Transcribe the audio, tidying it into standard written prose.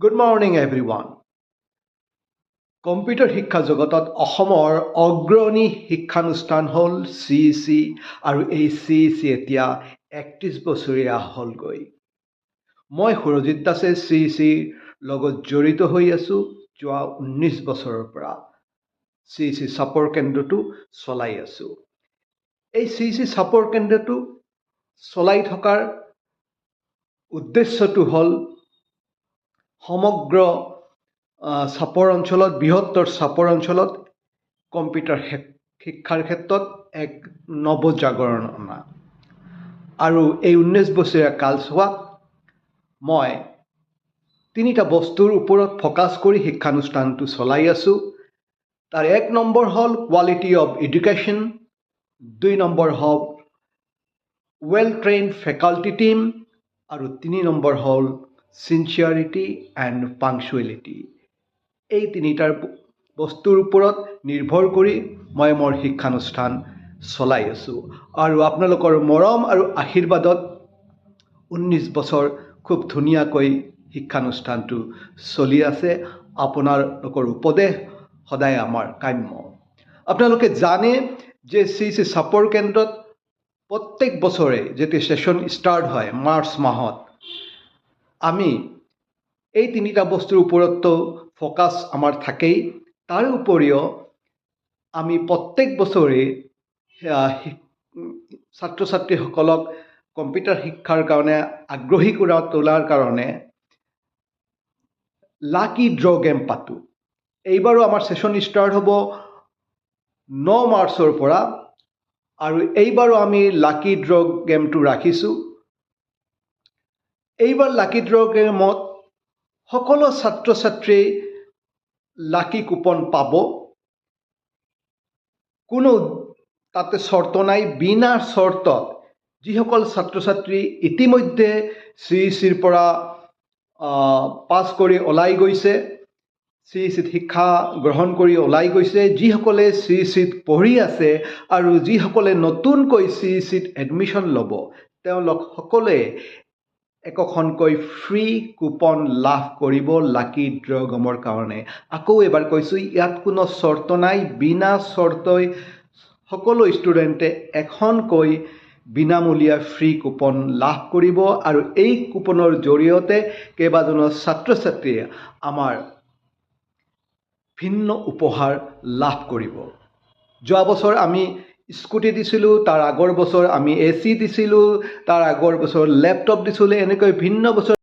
Good morning, everyone. Computer শিক্ষা জগতত অসমৰ অগ্ৰণী শিক্ষানুষ্ঠান হ'ল CEC আৰু এই CEC এতিয়া 31 বছৰীয়া হ'লগৈ। মই সুৰজিত দাসে CECৰ লগত জড়িত হৈ আছোঁ যোৱা 19 বছৰৰ পৰা। CEC চাপৰ কেন্দ্ৰটো চলাই আছোঁ। এই CEC চাপৰ কেন্দ্ৰটো চলাই থকাৰ উদ্দেশ্যটো হ'ল সমগ্ৰ চাপৰ অঞ্চলত বৃহত্তৰ চাপৰ অঞ্চলত কম্পিউটাৰ শিক্ষাৰ ক্ষেত্ৰত এক নৱজাগৰণ অনা আৰু এই 19 বছৰীয়া কালছোৱাত মই তিনিটা বস্তুৰ ওপৰত ফ'কাছ কৰি শিক্ষানুষ্ঠানটো চলাই আছোঁ। তাৰ 1 নম্বৰ হ'ল কোৱালিটি অফ এডুকেশ্যন, 2 নম্বৰ হ'ল ৱেল ট্ৰেইনড ফেকাল্টি টীম আৰু 3 নম্বৰ হ'ল চিনচিয়াৰিটি এণ্ড পাংচুৱেলিটি। এই তিনিটাৰ বস্তুৰ ওপৰত নিৰ্ভৰ কৰি মই মোৰ শিক্ষানুষ্ঠান চলাই আছোঁ আৰু আপোনালোকৰ মৰম আৰু আশীৰ্বাদত 19 বছৰ খুব ধুনীয়াকৈ শিক্ষানুষ্ঠানটো চলি আছে। আপোনালোকৰ উপদেশ সদায় আমাৰ কাম্য। আপোনালোকে জানে যে CEC চাপৰ কেন্দ্ৰত প্ৰত্যেক বছৰে যেতিয়া ছেশ্যন ষ্টাৰ্ট হয় মাৰ্চ মাহত আমি এই তিনিটা বস্তুৰ ওপৰতো ফ'কাছ আমাৰ থাকেই। তাৰ উপৰিও আমি প্ৰত্যেক বছৰে ছাত্ৰ ছাত্ৰীসকলক কম্পিউটাৰ শিক্ষাৰ কাৰণে আগ্ৰহী তোলাৰ কাৰণে লাকি ড্ৰ গেম পাতোঁ। এইবাৰো আমাৰ ছেশ্যন ষ্টাৰ্ট হ'ব 9 মাৰ্চৰ পৰা আৰু এইবাৰো আমি লাকি ড্ৰ গেমটো ৰাখিছোঁ। এইবাৰ লাকি ড্ৰ গেমত সকলো ছাত্ৰ ছাত্ৰীয়ে লাকি কুপন পাব। কোনো তাতে চৰ্ত নাই, বিনা চৰ্তত যিসকল ছাত্ৰ ছাত্ৰী ইতিমধ্যে CECৰ পৰা পাছ কৰি ওলাই গৈছে, CECত শিক্ষা গ্ৰহণ কৰি ওলাই গৈছে, যিসকলে CECত পঢ়ি আছে আৰু যিসকলে নতুনকৈ CECত এডমিশ্যন ল'ব, তেওঁলোক সকলোৱে একোখনকৈ ফ্ৰী কুপন লাভ কৰিব লাকি ড্ৰ গেমৰ কাৰণে। আকৌ এবাৰ কৈছোঁ, ইয়াত কোনো চৰ্ত নাই, বিনা চৰ্তই সকলো ষ্টুডেণ্টে এখনকৈ বিনামূলীয়া ফ্ৰী কুপন লাভ কৰিব আৰু এই কুপনৰ জৰিয়তে কেইবাজনো ছাত্ৰ ছাত্ৰীয়ে আমাৰ ভিন্ন উপহাৰ লাভ কৰিব। যোৱা বছৰ আমি স্কুটি দিছিলোঁ, তাৰ আগৰ বছৰ আমি AC দিছিলোঁ, তাৰ আগৰ বছৰ লেপটপ দিছিলোঁ, এনেকৈ ভিন্ন বছৰ